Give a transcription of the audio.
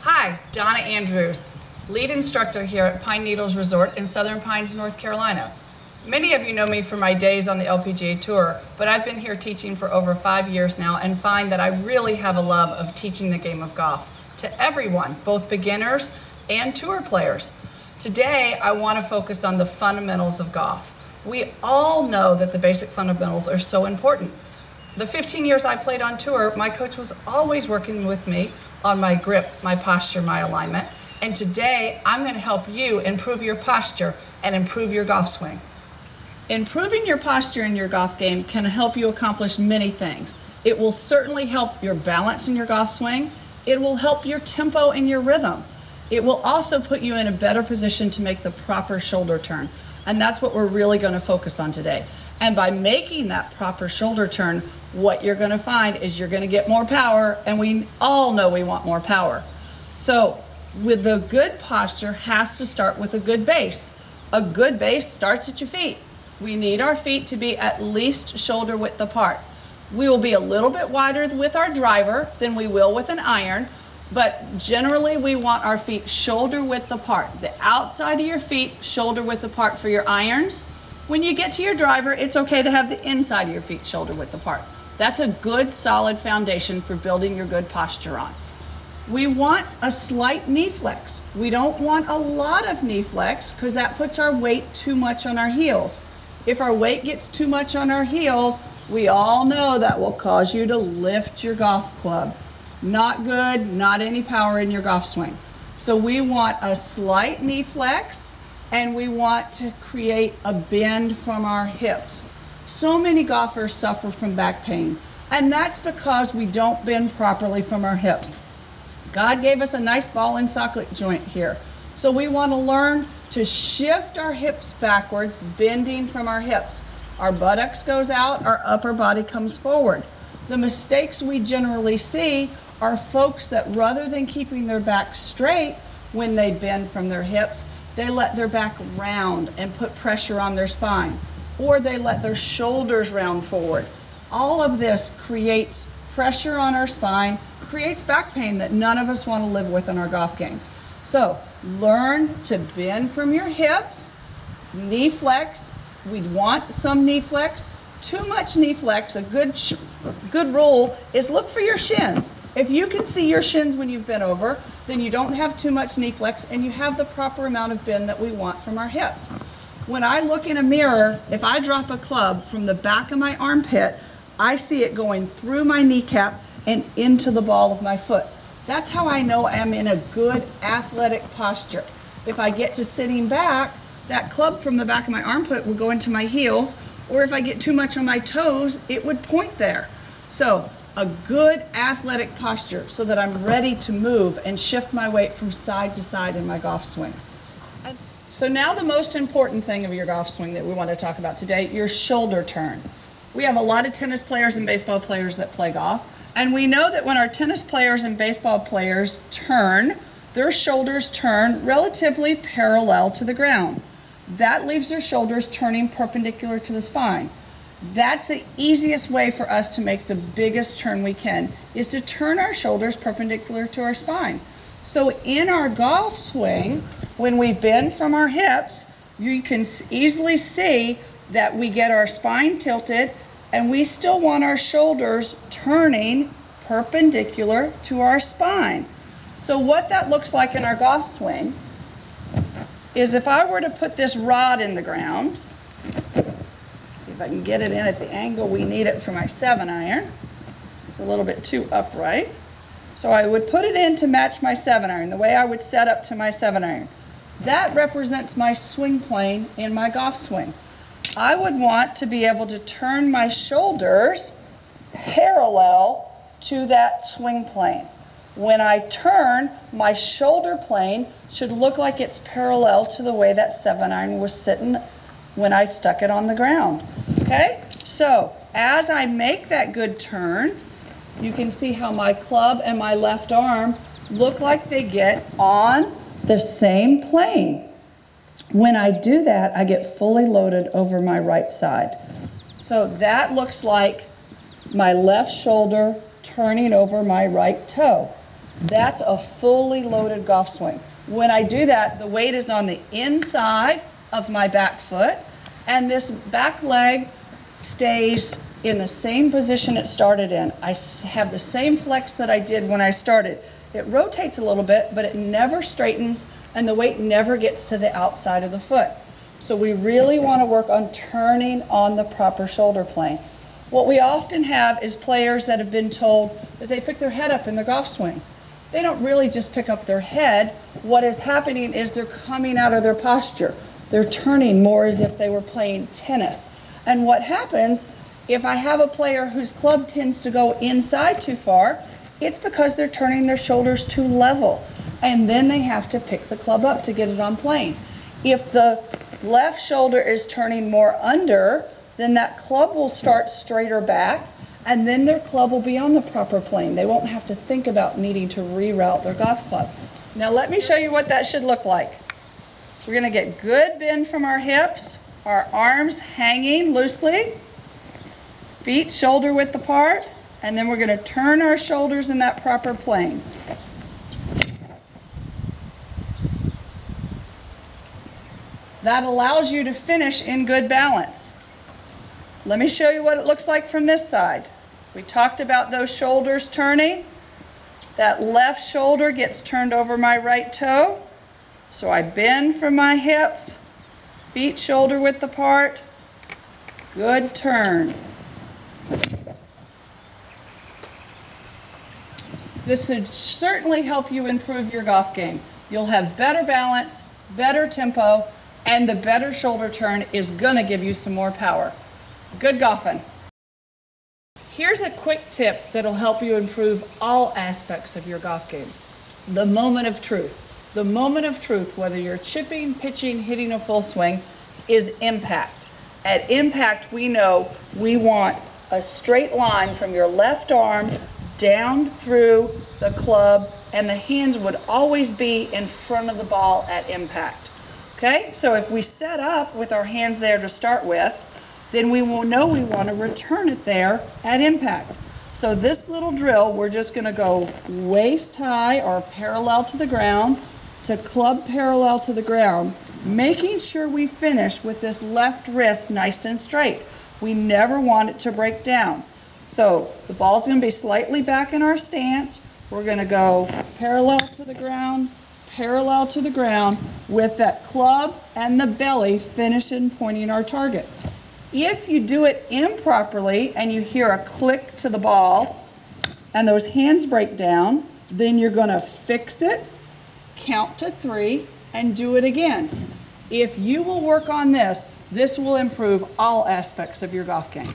Hi, Donna Andrews, lead instructor here at Pine Needles Resort in Southern Pines, North Carolina. Many of you know me from my days on the LPGA Tour, but I've been here teaching for over 5 years now and find that I really have a love of teaching the game of golf to everyone, both beginners and tour players. Today, I want to focus on the fundamentals of golf. We all know that the basic fundamentals are so important. The 15 years I played on tour, my coach was always working with me on my grip, my posture, my alignment. And today, I'm going to help you improve your posture and improve your golf swing. Improving your posture in your golf game can help you accomplish many things. It will certainly help your balance in your golf swing. It will help your tempo and your rhythm. It will also put you in a better position to make the proper shoulder turn. And that's what we're really going to focus on today. And by making that proper shoulder turn, what you're going to find is you're going to get more power, and we all know we want more power. So with the good posture has to start with a good base. A good base starts at your feet. We need our feet to be at least shoulder width apart. We will be a little bit wider with our driver than we will with an iron, but generally we want our feet shoulder width apart. The outside of your feet shoulder width apart for your irons. When you get to your driver, it's okay to have the inside of your feet shoulder width apart. That's a good solid foundation for building your good posture on. We want a slight knee flex. We don't want a lot of knee flex because that puts our weight too much on our heels. If our weight gets too much on our heels, we all know that will cause you to lift your golf club. Not good, not any power in your golf swing. So we want a slight knee flex, and we want to create a bend from our hips. So many golfers suffer from back pain, and that's because we don't bend properly from our hips. God gave us a nice ball and socket joint here. So we want to learn to shift our hips backwards, bending from our hips. Our buttocks goes out, our upper body comes forward. The mistakes we generally see are folks that rather than keeping their back straight when they bend from their hips, they let their back round and put pressure on their spine, or they let their shoulders round forward. All of this creates pressure on our spine, creates back pain that none of us want to live with in our golf games. So learn to bend from your hips, knee flex. We want some knee flex. Too much knee flex, a good rule is look for your shins. If you can see your shins when you've bent over, then you don't have too much knee flex and you have the proper amount of bend that we want from our hips. When I look in a mirror, if I drop a club from the back of my armpit, I see it going through my kneecap and into the ball of my foot. That's how I know I'm in a good athletic posture. If I get to sitting back, that club from the back of my armpit will go into my heels, or if I get too much on my toes, it would point there. So a good athletic posture so that I'm ready to move and shift my weight from side to side in my golf swing. So now the most important thing of your golf swing that we want to talk about today, your shoulder turn. We have a lot of tennis players and baseball players that play golf, and we know that when our tennis players and baseball players turn, their shoulders turn relatively parallel to the ground. That leaves their shoulders turning perpendicular to the spine. That's the easiest way for us to make the biggest turn we can, is to turn our shoulders perpendicular to our spine. So in our golf swing, when we bend from our hips, you can easily see that we get our spine tilted and we still want our shoulders turning perpendicular to our spine. So what that looks like in our golf swing is if I were to put this rod in the ground, see if I can get it in at the angle we need it for my 7-iron. It's a little bit too upright. So I would put it in to match my 7-iron, the way I would set up to my 7-iron. That represents my swing plane in my golf swing. I would want to be able to turn my shoulders parallel to that swing plane. When I turn, my shoulder plane should look like it's parallel to the way that 7-iron was sitting when I stuck it on the ground. Okay? So as I make that good turn, you can see how my club and my left arm look like they get on the same plane. When I do that, I get fully loaded over my right side. So that looks like my left shoulder turning over my right toe. That's a fully loaded golf swing. When I do that, the weight is on the inside of my back foot, and this back leg stays in the same position it started in. I have the same flex that I did when I started. It rotates a little bit, but it never straightens, and the weight never gets to the outside of the foot. So we really want to work on turning on the proper shoulder plane. What we often have is players that have been told that they pick their head up in their golf swing. They don't really just pick up their head. What is happening is they're coming out of their posture. They're turning more as if they were playing tennis. And what happens if I have a player whose club tends to go inside too far, it's because they're turning their shoulders too level. And then they have to pick the club up to get it on plane. If the left shoulder is turning more under, then that club will start straighter back, and then their club will be on the proper plane. They won't have to think about needing to reroute their golf club. Now let me show you what that should look like. So we're going to get good bend from our hips, our arms hanging loosely, feet shoulder width apart, and then we're going to turn our shoulders in that proper plane. That allows you to finish in good balance. Let me show you what it looks like from this side. We talked about those shoulders turning. That left shoulder gets turned over my right toe. So I bend from my hips, feet shoulder width apart, good turn. This would certainly help you improve your golf game. You'll have better balance, better tempo, and the better shoulder turn is going to give you some more power. Good golfing. Here's a quick tip that'll help you improve all aspects of your golf game. The moment of truth. The moment of truth, whether you're chipping, pitching, hitting a full swing, is impact. At impact, we know we want a straight line from your left arm down through the club, and the hands would always be in front of the ball at impact. Okay, so if we set up with our hands there to start with, then we will know we want to return it there at impact. So this little drill, we're just going to go waist high or parallel to the ground to club parallel to the ground, making sure we finish with this left wrist nice and straight. We never want it to break down. So the ball's going to be slightly back in our stance. We're going to go parallel to the ground with that club and the belly finishing pointing our target. If you do it improperly and you hear a click to the ball and those hands break down, then you're going to fix it, count to 3, and do it again. If you will work on this, this will improve all aspects of your golf game.